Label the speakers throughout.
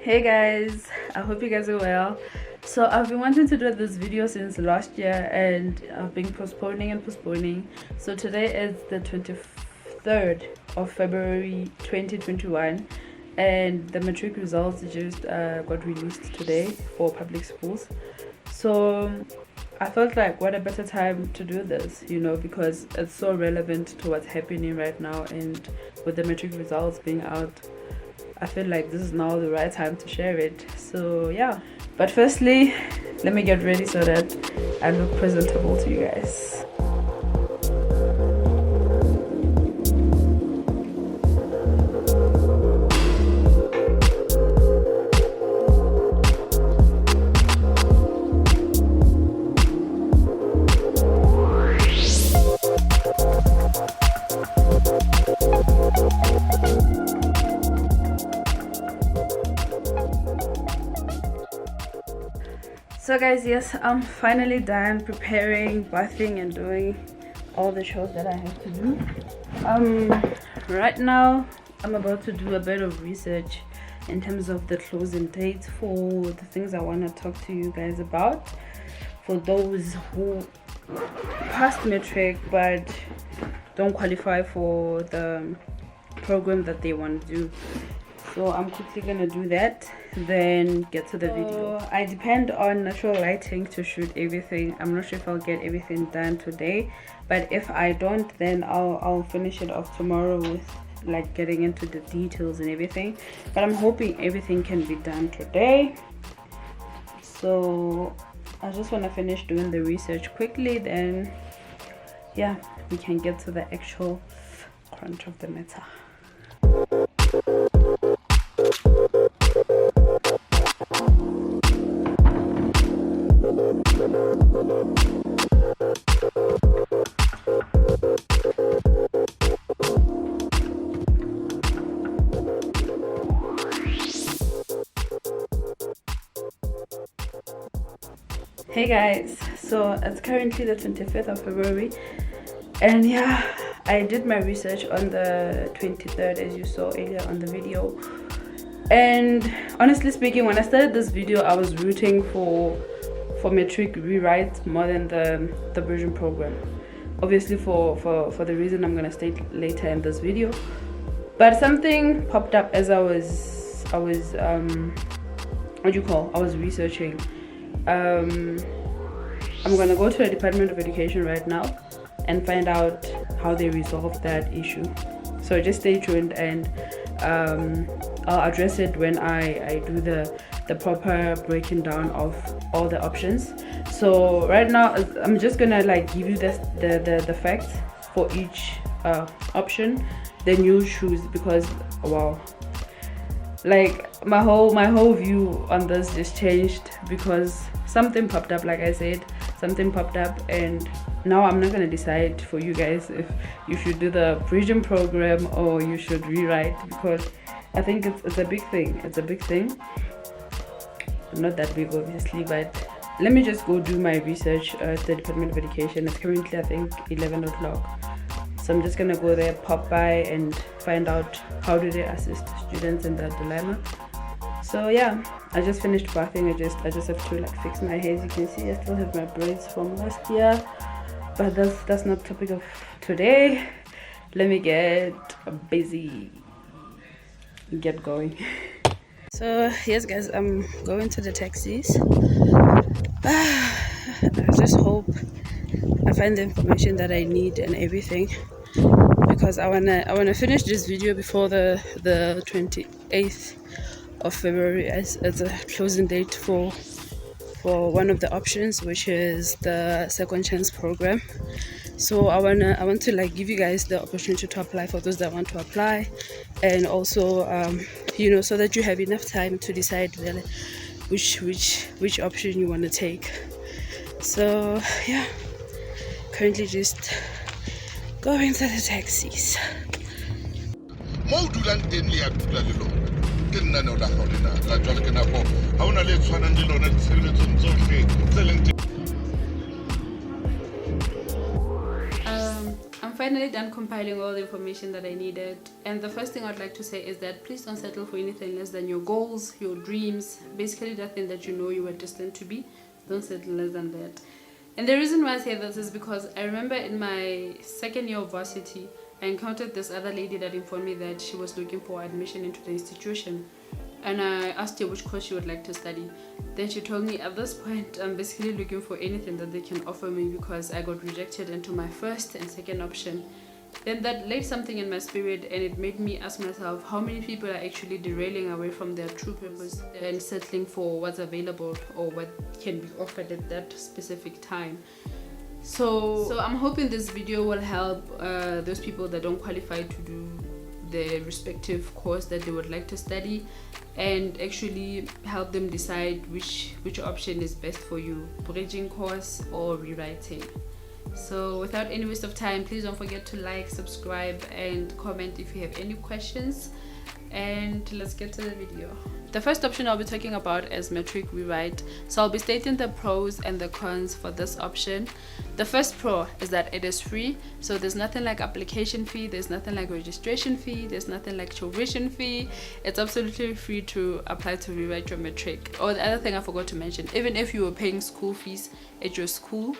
Speaker 1: Hey guys, I hope you guys are well. So I've been wanting to do this video since last year and I've been postponing and postponing. So today is the 23rd of February 2021 and the matric results just got released today for public schools. So I felt like what a better time to do this, because it's so relevant to what's happening right now, and with the matric results being out, I feel like this is now the right time to share it. So yeah, but firstly, let me get ready so that I look presentable to you guys. So guys, yes, I'm finally done preparing, bathing and doing all the chores that I have to do. Right now I'm about to do a bit of research in terms of the closing dates for the things I want to talk to you guys about, for those who passed matric but don't qualify for the program that they want to do. So I'm quickly gonna do that, then get to the video. I depend on natural lighting to shoot everything. I'm not sure if I'll get everything done today, but if I don't, then I'll finish it off tomorrow with like getting into the details and everything. But I'm hoping everything can be done today. So I just want to finish doing the research quickly, then yeah, we can get to the actual crunch of the matter. Hey guys, so it's currently the 25th of February and yeah, I did my research on the 23rd as you saw earlier on the video. And honestly speaking, when I started this video, I was rooting for Matric Rewrite more than the version program, obviously for the reason I'm gonna state later in this video. But something popped up as I was researching. I'm gonna go to the Department of Education right now and find out how they resolve that issue. So just stay tuned, and I'll address it when I do the proper breaking down of all the options. So right now I'm just gonna like give you the facts for each option, then you choose, because wow, like my whole view on this just changed because something popped up. Like I said, something popped up, and now I'm not gonna decide for you guys if you should do the bridging program or you should rewrite, because I think it's a big thing. It's a big thing. Not that big obviously, but let me just go do my research at the Department of Education. It's currently I think 11 o'clock, so I'm just gonna go there, pop by and find out how do they assist students in that dilemma. So yeah, I just finished bathing. I just have to like fix my hair. As you can see, I still have my braids from last year, but that's not topic of today. Let me get busy, get going. So yes guys, I'm going to the taxis. I just hope I find the information that I need and everything, because I wanna finish this video before the 28th of February as a closing date for one of the options, which is the second chance program. So I want to like give you guys the opportunity to apply for those that want to apply, and also so that you have enough time to decide really which option you want to take. So yeah, currently just going to the taxis. finally done compiling all the information that I needed, and the first thing I'd like to say is that please don't settle for anything less than your goals, your dreams, basically that thing that you know you were destined to be. Don't settle less than that. And the reason why I say this is because I remember in my second year of varsity, I encountered this other lady that informed me that she was looking for admission into the institution, and I asked her which course she would like to study. Then she told me at this point I'm basically looking for anything that they can offer me because I got rejected into my first and second option. Then that laid something in my spirit, and it made me ask myself how many people are actually derailing away from their true purpose and settling for what's available or what can be offered at that specific time. So I'm hoping this video will help those people that don't qualify to do the respective course that they would like to study, and actually help them decide which option is best for you, bridging course or rewriting. So without any waste of time, please don't forget to like, subscribe and comment if you have any questions, and let's get to the video. The first option I'll be talking about is Matric Rewrite. So I'll be stating the pros and the cons for this option. The first pro is that it is free, so there's nothing like application fee, there's nothing like registration fee, there's nothing like tuition fee. It's absolutely free to apply to rewrite your Matric. Oh, the other thing I forgot to mention, even if you were paying school fees at your school,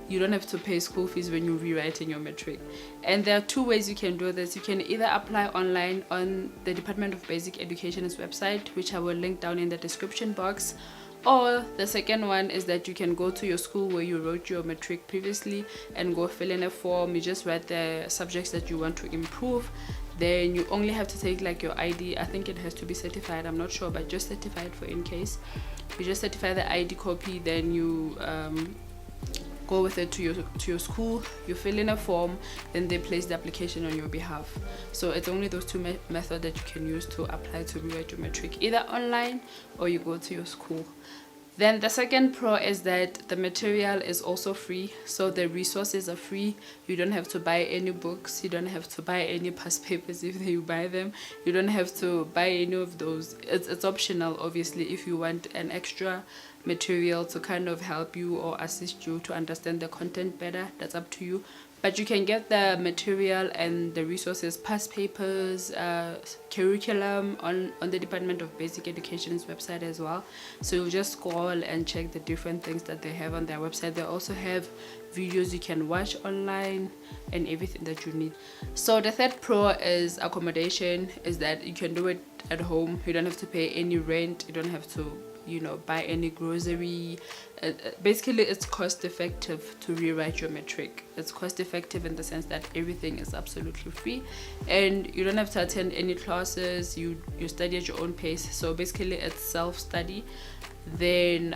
Speaker 1: you don't have to pay school fees when you're rewriting your Matric. And there are two ways you can do this. You can either apply online on the Department of Basic Education's website, which I will link down in the description box, or the second one is that you can go to your school where you wrote your Matric previously and go fill in a form. You just write the subjects that you want to improve. Then you only have to take like your ID. I think it has to be certified, I'm not sure, but just certified for in case. You just certify the ID copy, then you go with it to your school, you fill in a form, then they place the application on your behalf. So it's only those two methods that you can use to apply to rewrite your Matric, either online or you go to your school. Then the second pro is that the material is also free, so the resources are free. You don't have to buy any books, you don't have to buy any past papers if you buy them, you don't have to buy any of those. It's optional, obviously. If you want an extra material to kind of help you or assist you to understand the content better, that's up to you. But you can get the material and the resources, past papers, curriculum on the Department of Basic Education's website as well. So you just scroll and check the different things that they have on their website. They also have videos you can watch online and everything that you need. So the third pro is accommodation, is that you can do it at home. You don't have to pay any rent, you don't have to buy any grocery. Basically it's cost effective to rewrite your Matric. It's cost effective in the sense that everything is absolutely free and you don't have to attend any classes. You study at your own pace, so basically it's self-study. Then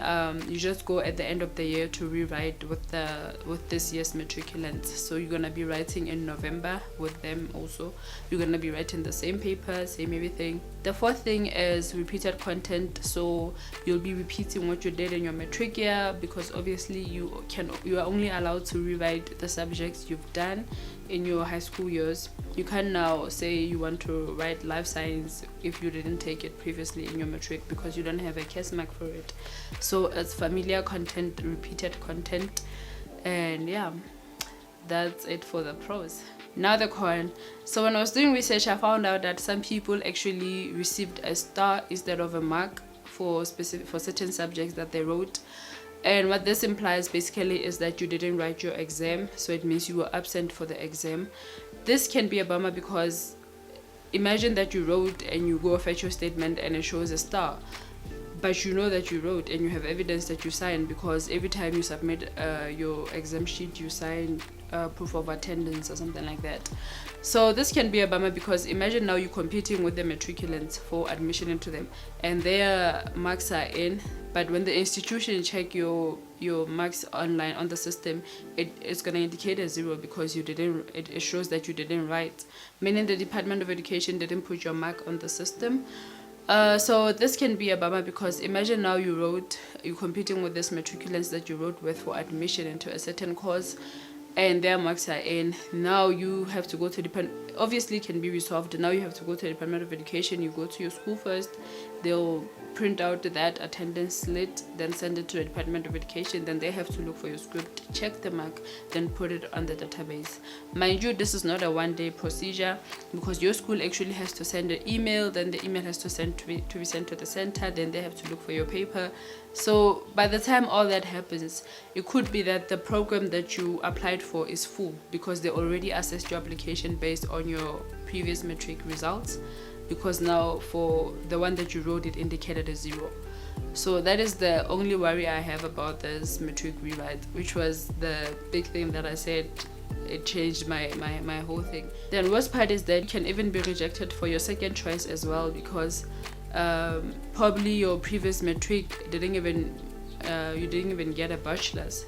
Speaker 1: you just go at the end of the year to rewrite with this year's matriculants. So you're gonna be writing in November with them also. You're gonna be writing the same paper, same everything. The fourth thing is repeated content, so you'll be repeating what you did in your Matric year, because obviously you are only allowed to rewrite the subjects you've done in your high school years. You can now say you want to write life science if you didn't take it previously in your Matric because you don't have a case mark for it. So it's familiar content, repeated content, and yeah, that's it for the pros. Now the con. So when I was doing research, I found out that some people actually received a star instead of a mark for certain subjects that they wrote. And what this implies basically is that you didn't write your exam, so it means you were absent for the exam. This can be a bummer because imagine that you wrote and you go fetch your statement and it shows a star, but you know that you wrote and you have evidence that you signed, because every time you submit your exam sheet you sign proof of attendance or something like that. So this can be a bummer because imagine now you're competing with the matriculants for admission into them and their marks are in, but when the institution check your marks online on the system, it's going to indicate a 0 because you didn't. It shows that you didn't write, meaning the Department of Education didn't put your mark on the system. So this can be a bummer because imagine now you're competing with these matriculants that you wrote with for admission into a certain course, and their marks are in, now you have to go to obviously it can be resolved. Now you have to go to the Department of Education. You go to your school first, they'll print out that attendance slip, then send it to the Department of Education. Then they have to look for your script, check the mark, then put it on the database. Mind you, this is not a one-day procedure, because your school actually has to send an email, then the email has to be sent to the center, then they have to look for your paper. So by the time all that happens, it could be that the program that you applied for is full, because they already assessed your application based on your previous matric results, because now for the one that you wrote, it indicated a 0. So that is the only worry I have about this matric rewrite, which was the big thing that I said it changed my whole thing. The worst part is that you can even be rejected for your second choice as well, because probably your previous matric you didn't even get a bachelor's,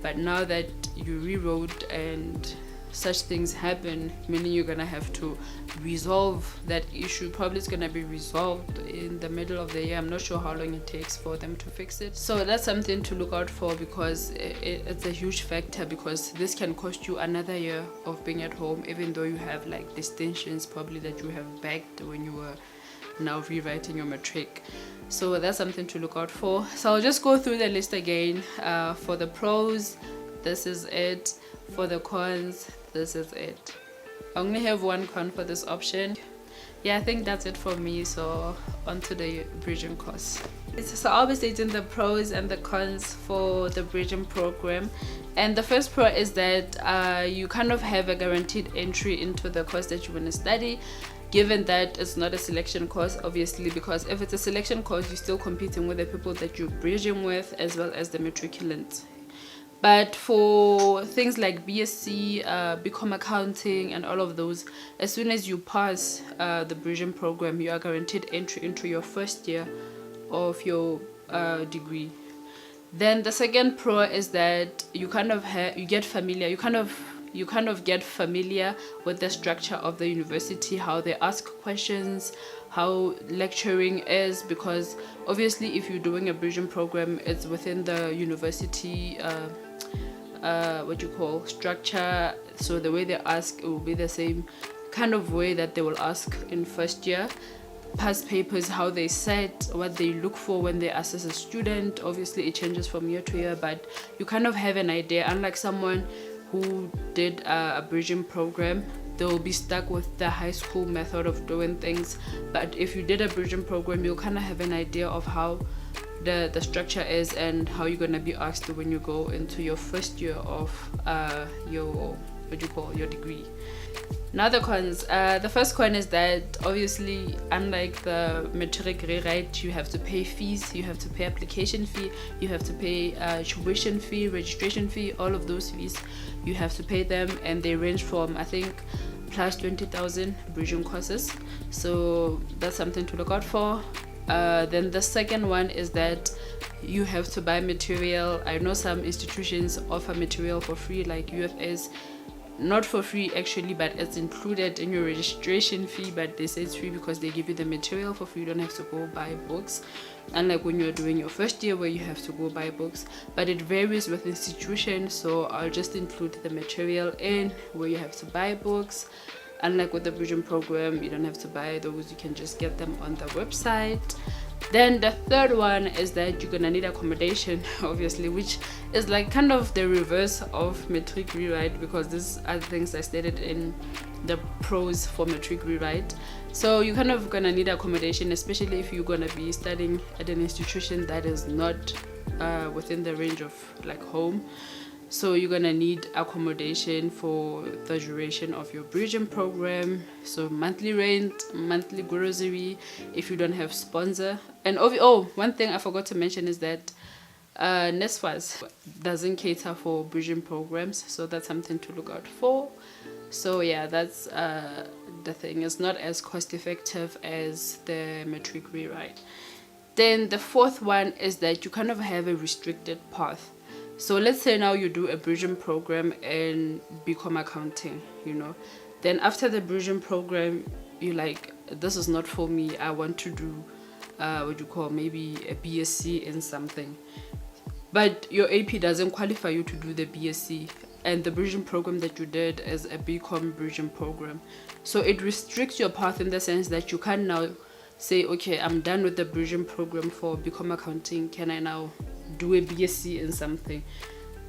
Speaker 1: but now that you rewrote and such things happen, meaning you're gonna have to resolve that issue. Probably it's gonna be resolved in the middle of the year. I'm not sure how long it takes for them to fix it. So that's something to look out for, because it's a huge factor, because this can cost you another year of being at home, even though you have like distinctions probably that you have bagged when you were now rewriting your matric. So that's something to look out for. So I'll just go through the list again. For the pros, this is it. For the cons, this is it. I only have one con for this option. Yeah, I think that's it for me. So on to the bridging course. So I'll be stating the pros and the cons for the bridging program. And the first pro is that you kind of have a guaranteed entry into the course that you want to study, given that it's not a selection course, obviously, because if it's a selection course, you're still competing with the people that you're bridging with, as well as the matriculants. But for things like BSc, BCom accounting, and all of those, as soon as you pass the bridging program, you are guaranteed entry into your first year of your degree. Then the second pro is that you kind of get familiar. You kind of get familiar with the structure of the university, how they ask questions, how lecturing is, because obviously if you're doing a bridging program, it's within the university structure. So the way they ask, it will be the same kind of way that they will ask in first year. Past papers, how they set, what they look for when they assess a student. Obviously it changes from year to year, but you kind of have an idea. Unlike someone who did a bridging program, they will be stuck with the high school method of doing things. But if you did a bridging program, you'll kind of have an idea of how the structure is and how you're going to be asked when you go into your first year of your degree. Now the cons. The first con is that obviously, unlike the Matric Rewrite, you have to pay fees, you have to pay application fee, you have to pay tuition fee, registration fee, all of those fees, you have to pay them, and they range from, I think, plus 20,000 bridging courses. So that's something to look out for. Then the second one is that you have to buy material. I know some institutions offer material for free, like UFS. Not for free actually, but it's included in your registration fee, but they say it's free because they give you the material for free. You don't have to go buy books, unlike when you're doing your first year where you have to go buy books. But it varies with institutions, so I'll just include the material in where you have to buy books. Unlike with the bridging program, you don't have to buy those, you can just get them on the website. Then the third one is that you're gonna need accommodation, obviously, which is like kind of the reverse of Matric Rewrite, because these are things I stated in the pros for Matric Rewrite. So you're kind of gonna need accommodation, especially if you're gonna be studying at an institution that is not within the range of like home. So you're gonna need accommodation for the duration of your bridging program. So monthly rent, monthly grocery, if you don't have sponsor. And one thing I forgot to mention is that NSFAS doesn't cater for bridging programs, so that's something to look out for. So yeah, that's the thing. It's not as cost effective as the Matric Rewrite. Then the fourth one is that you kind of have a restricted path. So let's say now you do a bridging program and BCom accounting, then after the bridging program, you're like, this is not for me, I want to do maybe a BSc in something, but your AP doesn't qualify you to do the BSc. and the bridging program that you did is a BCom bridging program. So it restricts your path in the sense that you can't now say, okay, I'm done with the bridging program for BCom accounting, can I now do a BSc in something?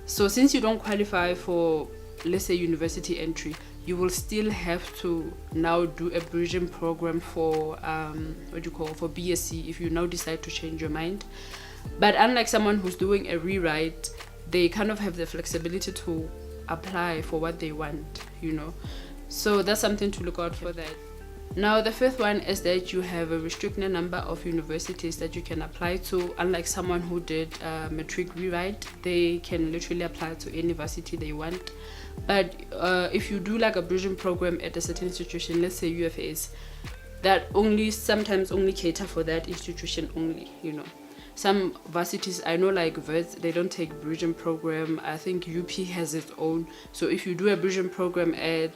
Speaker 1: So since you don't qualify for, let's say, university entry, you will still have to now do a bridging program for for BSc if you now decide to change your mind. But unlike someone who's doing a rewrite, they kind of have the flexibility to apply for what they want, so that's something to look out for that. Now the fifth one is that you have a restricted number of universities that you can apply to. Unlike someone who did Matric Rewrite, they can literally apply to any university they want. But if you do like a bridging program at a certain institution, let's say UFAs, that sometimes only cater for that institution only, Some varsities, I know, like Wits, they don't take bridging program. I think UP has its own. So if you do a bridging program at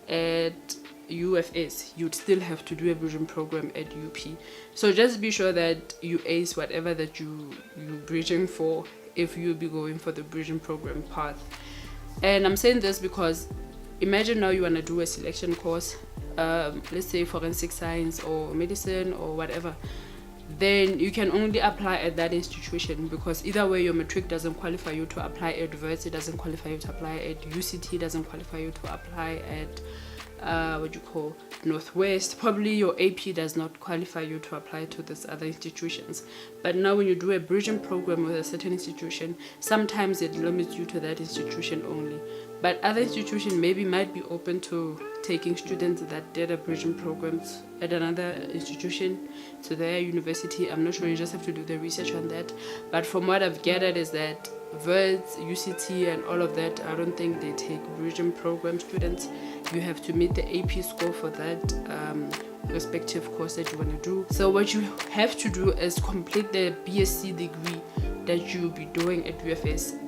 Speaker 1: at UFS, you'd still have to do a bridging program at UP. So just be sure that you ace whatever that you're bridging for if you'll be going for the bridging program path. And I'm saying this because imagine now you want to do a selection course, let's say forensic science or medicine or whatever. Then you can only apply at that institution, because either way your matric doesn't qualify you to apply at Wits, it doesn't qualify you to apply at UCT, doesn't qualify you to apply at Northwest. Probably your AP does not qualify you to apply to these other institutions. But now when you do a bridging program with a certain institution, sometimes it limits you to that institution only. But other institutions might be open to taking students that did a bridging programs at another institution to their university. I'm not sure, you just have to do the research on that. But from what I've gathered is that Wits, UCT and all of that, I don't think they take bridging program students. You have to meet the AP score for that respective course that you want to do. So what you have to do is complete the BSc degree that you'll be doing at UFS,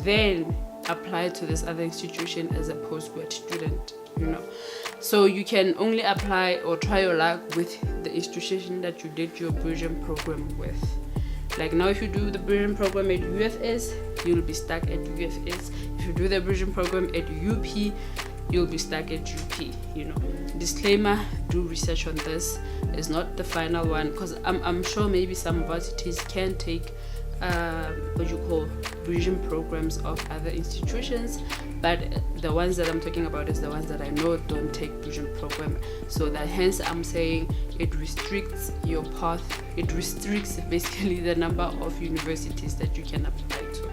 Speaker 1: then apply to this other institution as a postgrad student, So you can only apply or try your luck with the institution that you did your bridging program with. Like now, if you do the bridging program at UFS, you'll be stuck at UFS. If you do the bridging program at UP, you'll be stuck at UP, Disclaimer, do research on this. It's not the final one, because I'm sure maybe some varsities can take bridging programs of other institutions, but the ones that I'm talking about is the ones that I know don't take bridging program. So that hence I'm saying it restricts your path. It restricts basically the number of universities that you can apply to.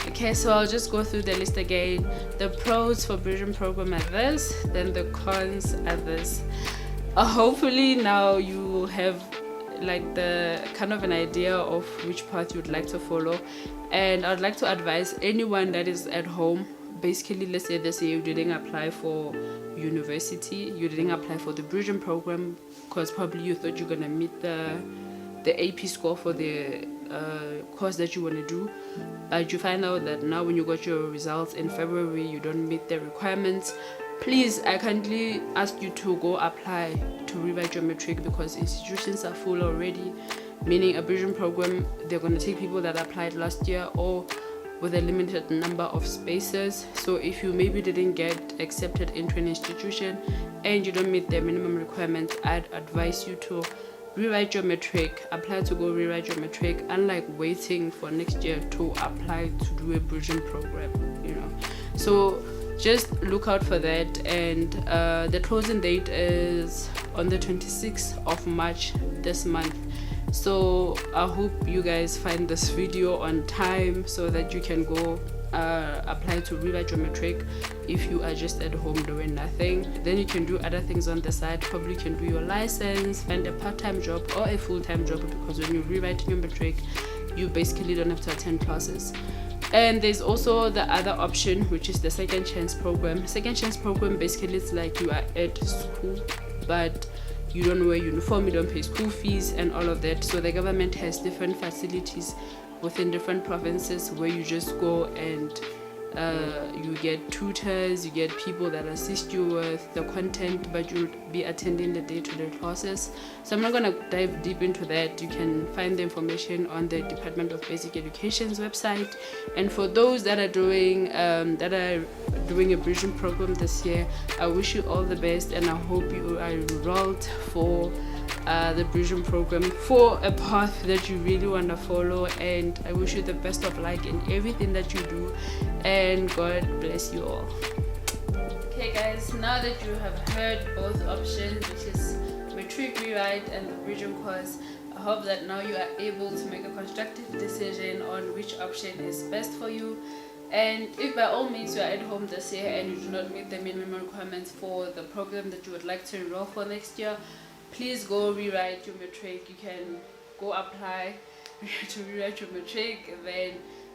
Speaker 1: Okay, so I'll just go through the list again. The pros for bridging program are this, then the cons are this. Hopefully now you have like the kind of an idea of which path you'd like to follow, and I'd like to advise anyone that is at home. Basically, let's say this year you didn't apply for university, you didn't apply for the bridging program because probably you thought you're gonna meet the AP score for the course that you want to do, but you find out that now when you got your results in February you don't meet the requirements. Please, I kindly ask you to go apply to rewrite your matric, because institutions are full already, meaning a bridging program, they're going to take people that applied last year or with a limited number of spaces. So if you maybe didn't get accepted into an institution and you don't meet their minimum requirements, I'd advise you to rewrite your matric, apply to go rewrite your matric, unlike waiting for next year to apply to do a bridging program, So just look out for that. And the closing date is on the 26th of March this month. So I hope you guys find this video on time so that you can go apply to rewrite your matric. If you are just at home doing nothing, then you can do other things on the side. Probably can do your license, find a part-time job or a full-time job, because when you're rewriting your matric, you basically don't have to attend classes. And there's also the other option, which is the second chance program. Second chance program, basically it's like you are at school but you don't wear uniform, you don't pay school fees and all of that. So the government has different facilities within different provinces where you just go and You get tutors, you get people that assist you with the content, but you'll be attending the day-to-day classes. So I'm not going to dive deep into that. You can find the information on the Department of Basic Education's website. And for those that are doing a bridging program this year, I wish you all the best, and I hope you are enrolled for the bridging program for a path that you really want to follow. And I wish you the best of luck in everything that you do, and God bless you all. Okay guys, now that you have heard both options, which is Matric Rewrite and the bridging course, I hope that now you are able to make a constructive decision on which option is best for you. And if by all means you are at home this year and you do not meet the minimum requirements for the program that you would like to enroll for next year, please go rewrite your matric. You can go apply to rewrite your matric, then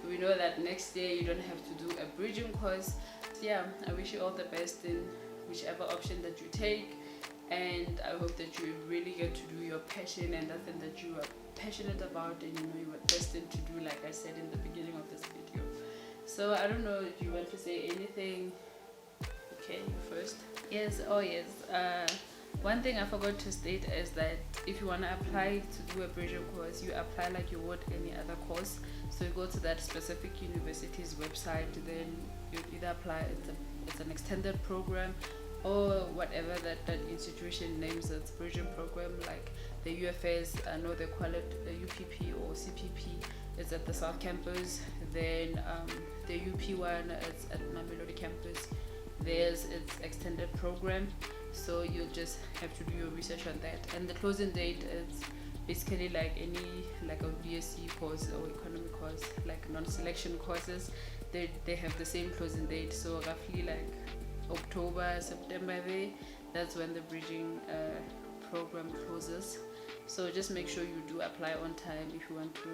Speaker 1: we know that next year you don't have to do a bridging course. So yeah, I wish you all the best in whichever option that you take, and I hope that you really get to do your passion and that thing that you are passionate about and you know you were destined to do, like I said in the beginning of this video. So I don't know if you want to say anything. Okay, you first. Yes, oh yes. One thing I forgot to state is that if you want to apply to do a bridging course, you apply like you would any other course. So you go to that specific university's website, then you either apply, it's an extended program, or whatever that institution names its bridging program, like the UFS, I know they call it UPP or CPP, is at the South Campus. Then the UP one is at Mamelodi Campus. There's its extended program, so you'll just have to do your research on that. And the closing date is basically like a BSc course or economic course, like non-selection courses, they have the same closing date. So roughly like October, September there, that's when the bridging program closes. So just make sure you do apply on time if you want to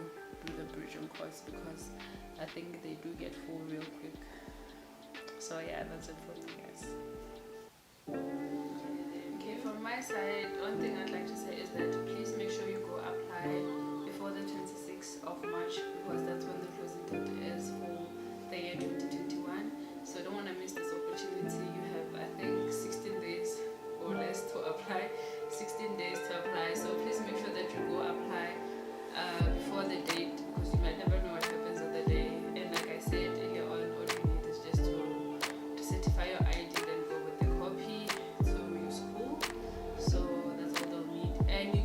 Speaker 1: do the bridging course, because I think they do get full real quick. So yeah, that's it for me guys. Okay, from my side, one thing I'd like to say is that please make sure you go apply before the 26th of March, because that's when the closing date is for the year 2021. So I don't want to miss this opportunity. You have, I think, 16 days or less to apply. 16 days to apply. So please make sure that you go apply before the date, because you might never know what happens on the day. And like I said earlier on, all you need is just to certify your ID, then go with the copy to your school. So that's all they'll need. And you